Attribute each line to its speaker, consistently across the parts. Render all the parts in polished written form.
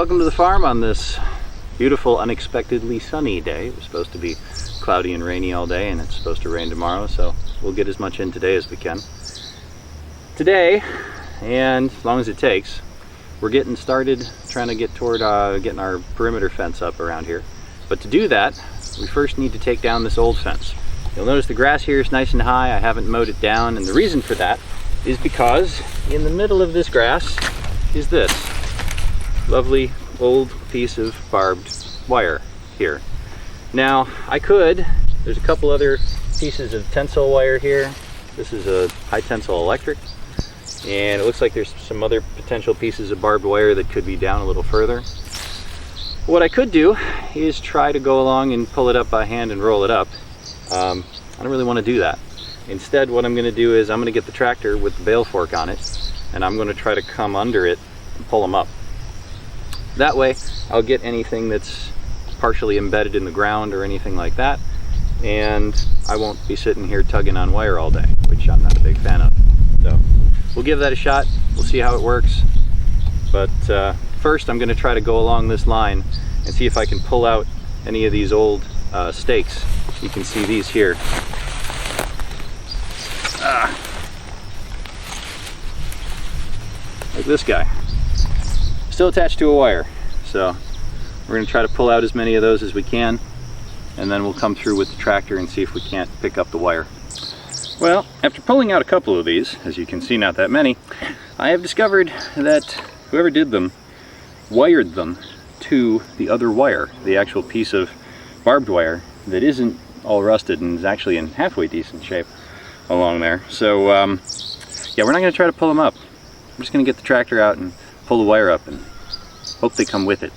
Speaker 1: Welcome to the farm on this beautiful, unexpectedly sunny day. It was supposed to be cloudy and rainy all day, and it's supposed to rain tomorrow, so we'll get as much in today as we can. Today, and as long as it takes, we're getting started trying to get toward getting our perimeter fence up around here. But to do that, we first need to take down this old fence. You'll notice the grass here is nice and high. I haven't mowed it down, and the reason for that is because in the middle of this grass is this lovely old piece of barbed wire here. Now there's a couple other pieces of tensile wire here. This is a high tensile electric, and it looks like there's some other potential pieces of barbed wire that could be down a little further. What I could do is try to go along and pull it up by hand and roll it up. I don't really want to do that. Instead, what I'm going to do is I'm going to get the tractor with the bale fork on it, and I'm going to try to come under it and pull them up. That way I'll get anything that's partially embedded in the ground or anything like that, and I won't be sitting here tugging on wire all day, which I'm not a big fan of. So we'll give that a shot. We'll see how it works. But first I'm going to try to go along this line and see if I can pull out any of these old stakes. You can see these here. Like this guy. Still attached to a wire. So we're going to try to pull out as many of those as we can, and then we'll come through with the tractor and see if we can't pick up the wire. Well, after pulling out a couple of these, as you can see not that many, I have discovered that whoever did them wired them to the other wire, the actual piece of barbed wire that isn't all rusted and is actually in halfway decent shape along there. So yeah, we're not going to try to pull them up. I'm just going to get the tractor out and pull the wire up and hope they come with it.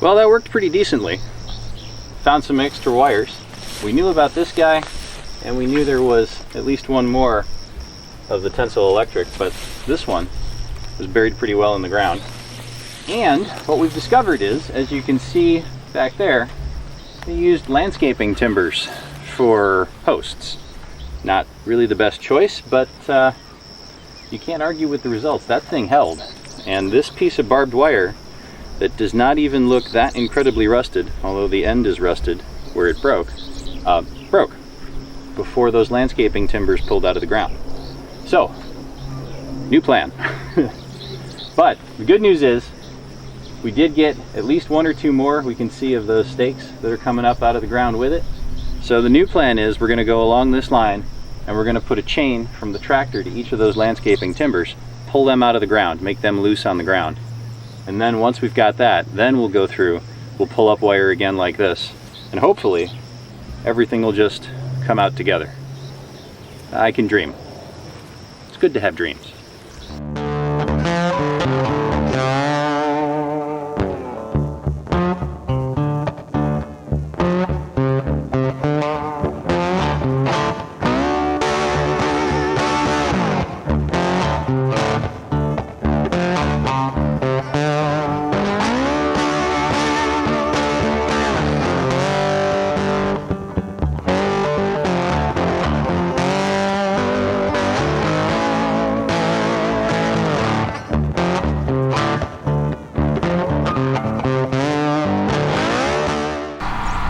Speaker 1: Well, that worked pretty decently. Found some extra wires. We knew about this guy, and we knew there was at least one more of the tensile electric, but this one was buried pretty well in the ground. And what we've discovered is, as you can see back there, they used landscaping timbers for posts. Not really the best choice, but you can't argue with the results. That thing held. And this piece of barbed wire that does not even look that incredibly rusted, although the end is rusted where it broke before those landscaping timbers pulled out of the ground. So, new plan. But the good news is we did get at least one or two more we can see of those stakes that are coming up out of the ground with it. So the new plan is we're going to go along this line, and we're going to put a chain from the tractor to each of those landscaping timbers, pull them out of the ground, make them loose on the ground. And then once we've got that, then we'll go through, we'll pull up wire again like this, and hopefully everything will just come out together. I can dream. It's good to have dreams.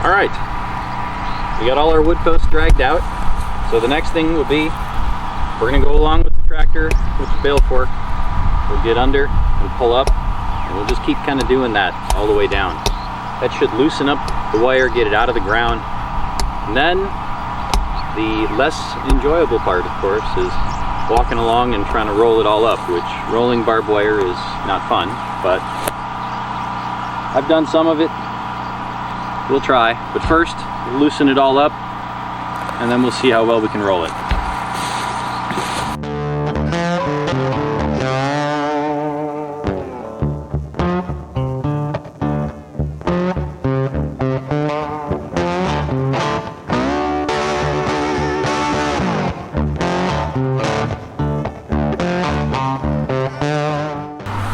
Speaker 1: Alright, we got all our wood posts dragged out, so the next thing will be we're going to go along with the tractor with the bale fork. We'll get under and pull up, and we'll just keep kind of doing that all the way down. That should loosen up the wire, get it out of the ground, and then the less enjoyable part, of course, is walking along and trying to roll it all up, which rolling barbed wire is not fun, but I've done some of it. We'll try, but first we'll loosen it all up, and then we'll see how well we can roll it.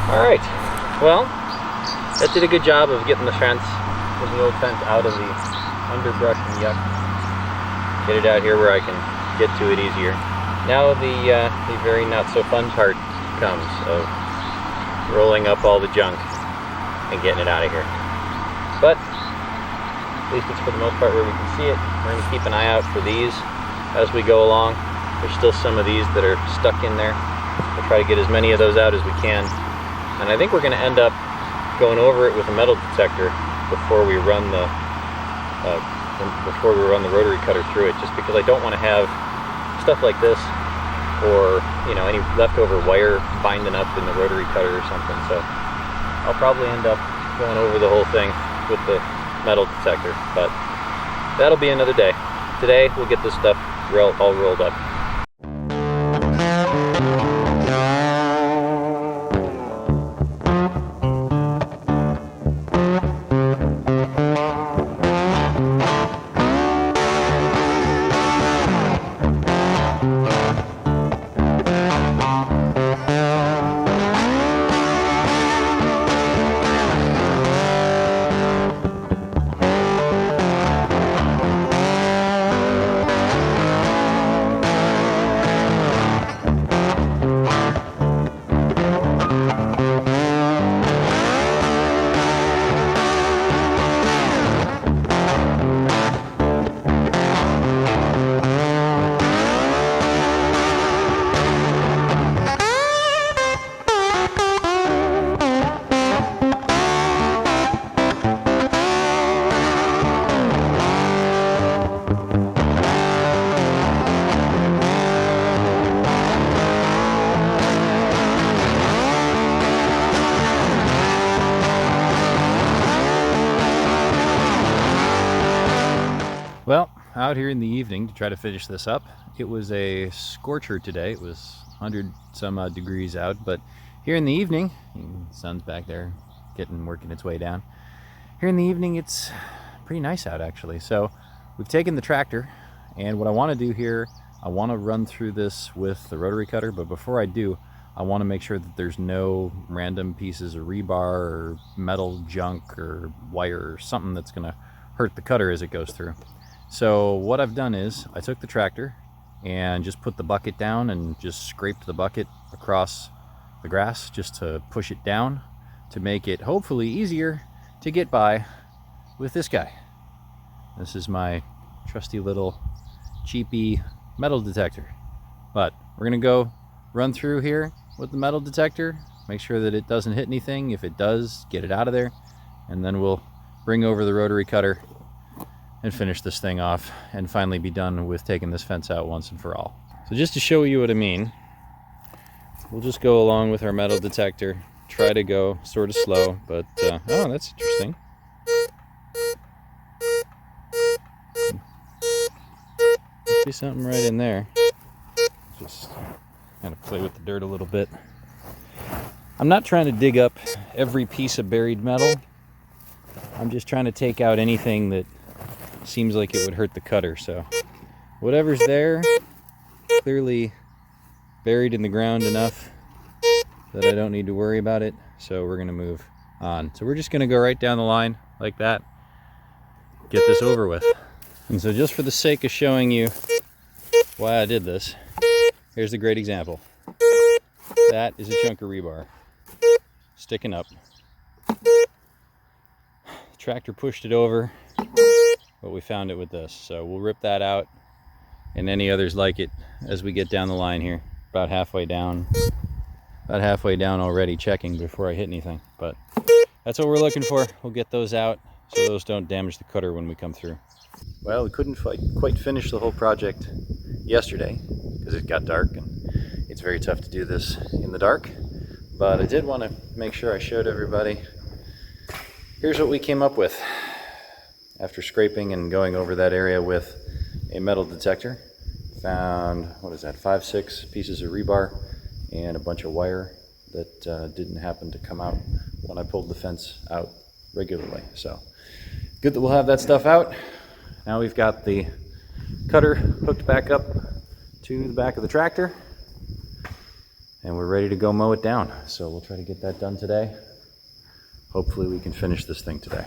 Speaker 1: Alright, well, that did a good job of getting the fence, the old fence out of the underbrush and yuck. Get it out here where I can get to it easier. Now the very not so fun part comes of rolling up all the junk. and getting it out of here. But at least it's for the most part where we can see it. We're going to keep an eye out for these as we go along. There's still some of these that are stuck in there. We'll try to get as many of those out as we can. And I think we're going to end up going over it with a metal detector before we run the rotary cutter through it, just because I don't want to have stuff like this or, you know, any leftover wire binding up in the rotary cutter or something. So I'll probably end up going over the whole thing with the metal detector, but that'll be another day. Today we'll get this stuff all rolled up. Well, out here in the evening to try to finish this up. It was a scorcher today. It was 100 some odd degrees out, but here in the evening, the sun's back there working its way down. Here in the evening, it's pretty nice out actually. So we've taken the tractor, and what I want to do here, I want to run through this with the rotary cutter, but before I do, I want to make sure that there's no random pieces of rebar or metal junk or wire or something that's going to hurt the cutter as it goes through. So what I've done is I took the tractor and just put the bucket down and just scraped the bucket across the grass just to push it down to make it hopefully easier to get by with this guy. This is my trusty little cheapy metal detector. But we're gonna go run through here with the metal detector, make sure that it doesn't hit anything. If it does, get it out of there, and then we'll bring over the rotary cutter and finish this thing off and finally be done with taking this fence out once and for all. So just to show you what I mean, we'll just go along with our metal detector, try to go sort of slow, but oh, that's interesting. Must be something right in there. Just kind of play with the dirt a little bit. I'm not trying to dig up every piece of buried metal. I'm just trying to take out anything that seems like it would hurt the cutter. So whatever's there, clearly buried in the ground enough that I don't need to worry about it. So we're going to move on. So we're just going to go right down the line like that, get this over with. And so just for the sake of showing you why I did this, here's a great example. That is a chunk of rebar sticking up. The tractor pushed it over, but we found it with this. So we'll rip that out and any others like it as we get down the line here. About halfway down already, checking before I hit anything. But that's what we're looking for. We'll get those out so those don't damage the cutter when we come through. Well, we couldn't quite finish the whole project yesterday because it got dark, and it's very tough to do this in the dark. But I did want to make sure I showed everybody. Here's what we came up with after scraping and going over that area with a metal detector. Found, 5-6 pieces of rebar and a bunch of wire that didn't happen to come out when I pulled the fence out regularly. So good that we'll have that stuff out. Now we've got the cutter hooked back up to the back of the tractor, and we're ready to go mow it down. So we'll try to get that done today. Hopefully we can finish this thing today.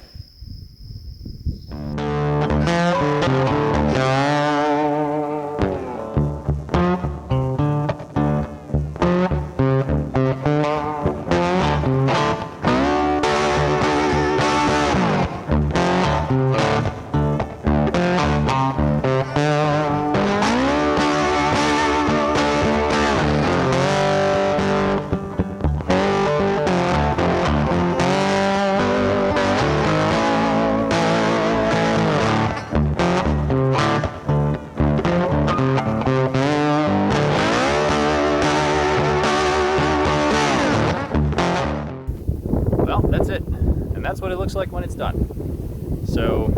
Speaker 1: that's it. And that's what it looks like when it's done. So,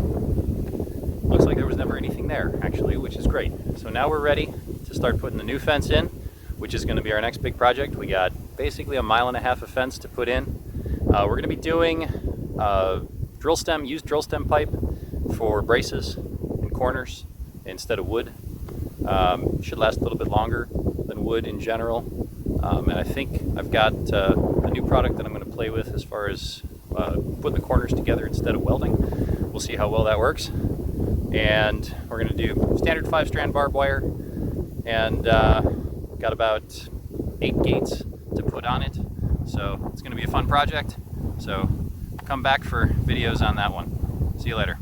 Speaker 1: looks like there was never anything there, actually, which is great. So now we're ready to start putting the new fence in, which is going to be our next big project. We got basically 1.5 miles of fence to put in. We're going to be doing used drill stem pipe for braces and corners instead of wood. Should last a little bit longer than wood in general. And I think I've got a new product that I'm going to play with as far as putting the corners together instead of welding. We'll see how well that works. And we're going to do standard 5-strand barbed wire, and got about 8 gates to put on it. So it's going to be a fun project. So come back for videos on that one. See you later.